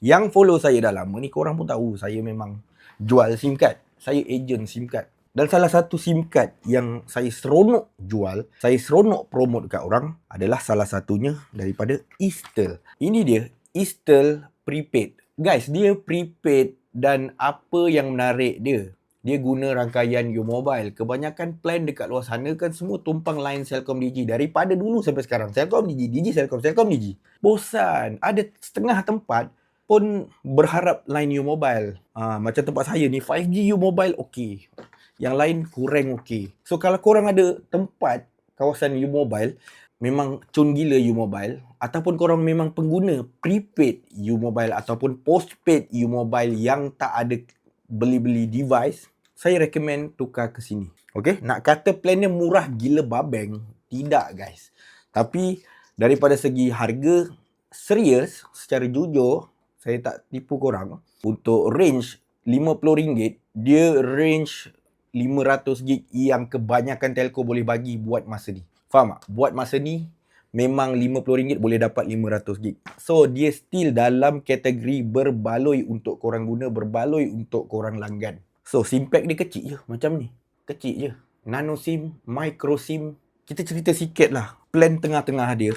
Yang follow saya dah lama ni, korang pun tahu saya memang jual SIM card. Saya ejen SIM card. Dan salah satu SIM card yang saya seronok jual, saya seronok promote dekat orang adalah salah satunya daripada Eastel. Ini dia, Eastel Prepaid. Guys, dia prepaid dan apa yang menarik dia? Dia guna rangkaian U-Mobile. Kebanyakan plan dekat luar sana kan semua tumpang line Celcom Digi. Daripada dulu sampai sekarang. Celcom Digi, Digi Celcom, Celcom Digi. Bosan. Ada setengah tempat pun berharap line U-Mobile. Macam tempat saya ni, 5G U-Mobile okey. Yang lain kurang okey. So kalau korang ada tempat kawasan U-Mobile, memang cun gila U-Mobile, ataupun korang memang pengguna prepaid U-Mobile ataupun postpaid U-Mobile yang tak ada beli-beli device, saya recommend tukar ke sini. Okay? Nak kata plannya murah gila babeng, tidak guys. Tapi daripada segi harga, serius, secara jujur, saya tak tipu korang. Untuk range RM50, dia range 500 gig yang kebanyakan telco boleh bagi buat masa ni. Faham tak? Buat masa ni, memang RM50 boleh dapat 500 gig. So, dia still dalam kategori berbaloi untuk korang guna, berbaloi untuk korang langgan. So, SIM pack dia kecil je, macam ni. Kecil je. Nano SIM, micro SIM. Kita cerita sikit lah. Plan tengah-tengah dia,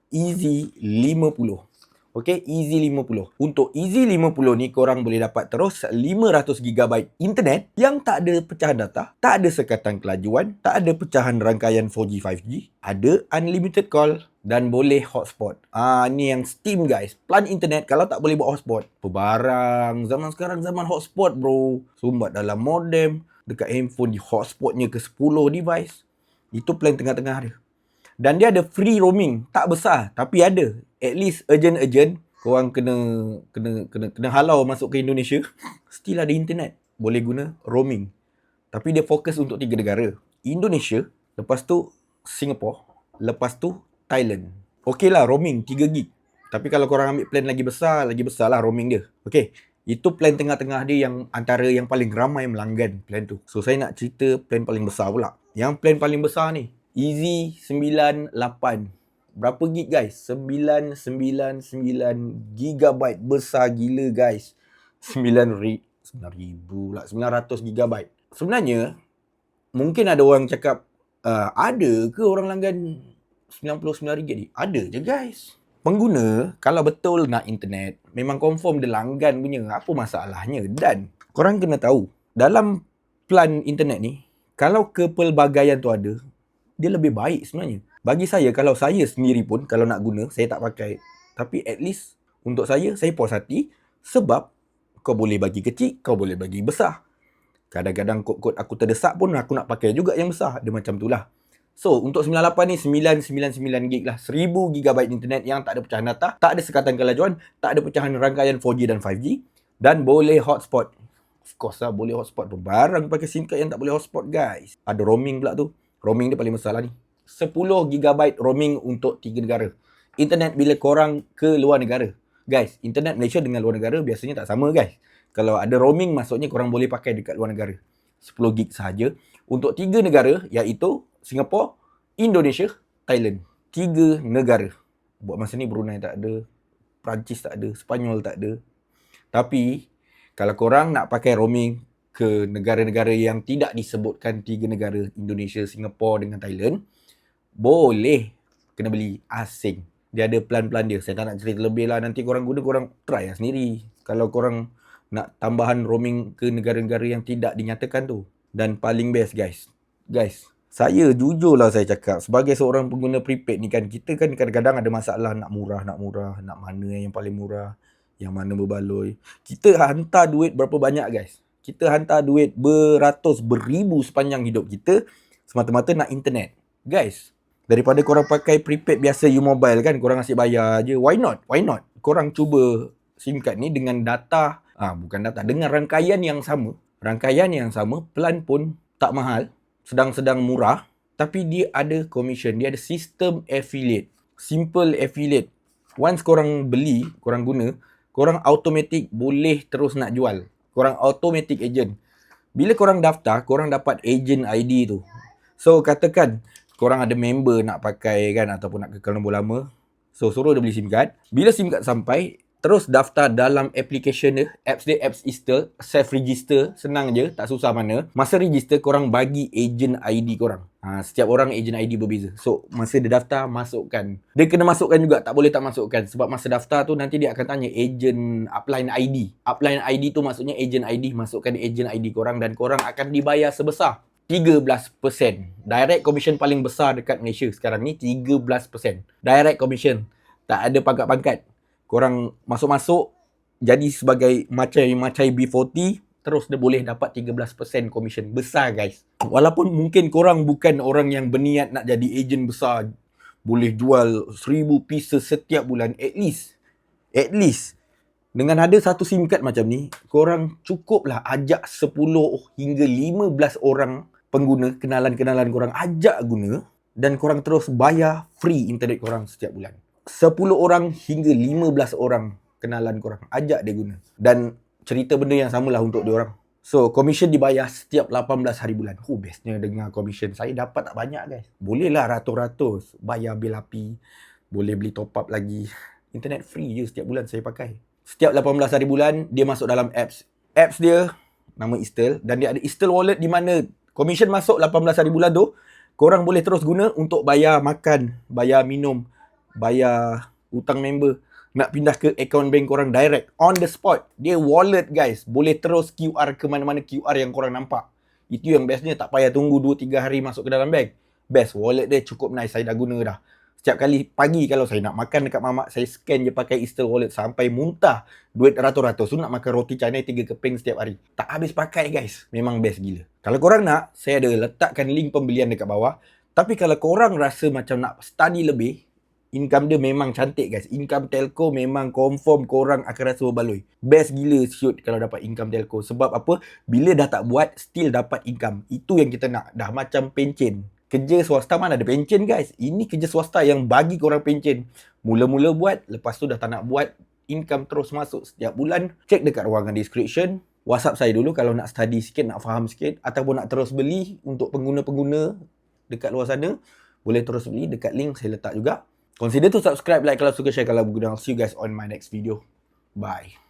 Easy 50. Okay, Easy 50. Untuk Easy 50 ni, korang boleh dapat terus 500GB internet yang tak ada pecahan data, tak ada sekatan kelajuan, tak ada pecahan rangkaian 4G, 5G, ada unlimited call dan boleh hotspot. Ni yang Steam guys. Plan internet kalau tak boleh buat hotspot. Pebarang. Zaman sekarang zaman hotspot bro. Sumbat dalam modem, dekat handphone di hotspotnya ke 10 device. Itu plan tengah-tengah dia. Dan dia ada free roaming. Tak besar, tapi ada. At least urgent. Korang kena halau masuk ke Indonesia. Still ada internet. Boleh guna roaming. Tapi dia fokus untuk 3 negara. Indonesia, lepas tu Singapore, lepas tu Thailand. Okey lah roaming 3 gig. Tapi kalau korang ambil plan lagi besar lah roaming dia. Okey. Itu plan tengah-tengah dia yang antara yang paling ramai melanggan plan tu. So saya nak cerita plan paling besar pula. Yang plan paling besar ni, Easy 98. Berapa gig guys? 999 GB. Besar gila guys. 9,000 pula. 900 GB. Sebenarnya, mungkin ada orang cakap, ada ke orang langgan RM99 ni? Ada je guys. Pengguna, kalau betul nak internet, memang confirm dia langgan punya. Apa masalahnya? Dan, korang kena tahu, dalam plan internet ni, kalau kepelbagaian tu ada, dia lebih baik sebenarnya. Bagi saya, kalau saya sendiri pun, kalau nak guna, saya tak pakai. Tapi at least, untuk saya puas hati. Sebab, kau boleh bagi kecil, kau boleh bagi besar. Kadang-kadang kod-kod aku terdesak pun, aku nak pakai juga yang besar. Dia macam tu lah. So, untuk 98 ni, 999 gig lah. 1000 GB internet yang tak ada pecahan data, tak ada sekatan kelajuan, tak ada pecahan rangkaian 4G dan 5G. Dan boleh hotspot. Of course lah, boleh hotspot. Barang pakai SIM card yang tak boleh hotspot guys. Ada roaming pula tu. Roaming dia paling besar lah ni. 10 GB roaming untuk 3 negara. Internet bila korang ke luar negara. Guys, internet Malaysia dengan luar negara biasanya tak sama guys. Kalau ada roaming, maksudnya korang boleh pakai dekat luar negara. 10 gig sahaja. Untuk 3 negara, iaitu Singapore, Indonesia, Thailand. 3 negara. Buat masa ni Brunei tak ada. Perancis tak ada. Sepanyol tak ada. Tapi, kalau korang nak pakai roaming ke negara-negara yang tidak disebutkan 3 negara, Indonesia, Singapore dengan Thailand, boleh kena beli asing. Dia ada plan-plan dia. Saya tak nak cerita lebih lah. Nanti korang guna, korang try lah sendiri. Kalau korang nak tambahan roaming ke negara-negara yang tidak dinyatakan tu. Dan paling best guys. Guys, saya jujur lah saya cakap. Sebagai seorang pengguna prepaid ni kan, kita kan kadang-kadang ada masalah nak murah. Nak mana yang paling murah. Yang mana berbaloi. Kita hantar duit berapa banyak guys. Kita hantar duit beratus, beribu sepanjang hidup kita semata-mata nak internet. Guys, daripada korang pakai prepaid biasa U-Mobile kan, korang asyik bayar je. Why not? Korang cuba SIM card ni dengan data, bukan data, dengan rangkaian yang sama. Plan pun tak mahal, sedang-sedang murah. Tapi dia ada commission, dia ada sistem affiliate. Simple affiliate. Once korang beli, korang guna, korang automatic boleh terus nak jual. Korang automatic agent. Bila korang daftar, korang dapat agent ID tu. So, katakan korang ada member nak pakai kan, ataupun nak kekal nombor lama. So, suruh dia beli SIM card. Bila SIM card sampai, terus daftar dalam application dia, apps install, self-register, senang je, tak susah mana. Masa register, korang bagi agent ID korang. Setiap orang agent ID berbeza. So, masa dia daftar, masukkan. Dia kena masukkan juga, tak boleh tak masukkan. Sebab masa daftar tu, nanti dia akan tanya agent upline ID. Upline ID tu maksudnya agent ID, masukkan agent ID korang dan korang akan dibayar sebesar 13%. Direct commission paling besar dekat Malaysia sekarang ni, 13%. Direct commission. Tak ada pangkat-pangkat. Korang masuk-masuk, jadi sebagai macai B40, terus dia boleh dapat 13% commission. Besar guys. Walaupun mungkin korang bukan orang yang berniat nak jadi ejen besar, boleh jual 1000 pieces setiap bulan, at least dengan ada satu SIM card macam ni, korang cukuplah ajak 10 hingga 15 orang pengguna, kenalan-kenalan korang, ajak guna, dan korang terus bayar free internet korang setiap bulan. 10 orang hingga 15 orang kenalan korang, ajak dia guna. Dan cerita benda yang samalah untuk dia orang. So, commission dibayar setiap 18 hari bulan. Bestnya dengan commission. Saya dapat tak banyak guys. Bolehlah ratus-ratus. Bayar bil api. Boleh beli top up lagi. Internet free je setiap bulan saya pakai. Setiap 18 hari bulan, dia masuk dalam apps. Apps dia, nama Eastel. Dan dia ada Eastel Wallet di mana commission masuk 18 hari bulan tu, korang boleh terus guna untuk bayar makan, bayar minum, bayar hutang member. Nak pindah ke account bank korang direct, on the spot. Dia wallet guys. Boleh terus QR ke mana-mana QR yang korang nampak. Itu yang bestnya, tak payah tunggu 2-3 hari masuk ke dalam bank. Best, wallet dia cukup nice, saya dah guna dah. Setiap kali pagi kalau saya nak makan dekat mamak, saya scan je pakai Eastel Wallet sampai muntah. Duit ratus-ratus tu nak makan roti canai 3 keping setiap hari. Tak habis pakai guys. Memang best gila. Kalau korang nak, saya ada letakkan link pembelian dekat bawah. Tapi kalau korang rasa macam nak study lebih, income dia memang cantik guys. Income telco memang confirm korang akan rasa berbaloi. Best gila shoot kalau dapat income telco. Sebab apa? Bila dah tak buat, still dapat income. Itu yang kita nak. Dah macam pencen. Kerja swasta mana ada pencen guys. Ini kerja swasta yang bagi korang pencen. Mula-mula buat, lepas tu dah tak nak buat. Income terus masuk setiap bulan. Check dekat ruangan description. WhatsApp saya dulu kalau nak study sikit, nak faham sikit. Ataupun nak terus beli untuk pengguna-pengguna dekat luar sana. Boleh terus beli dekat link saya letak juga. Consider to subscribe, like kalau suka, share kalau berguna. I'll see you guys on my next video. Bye.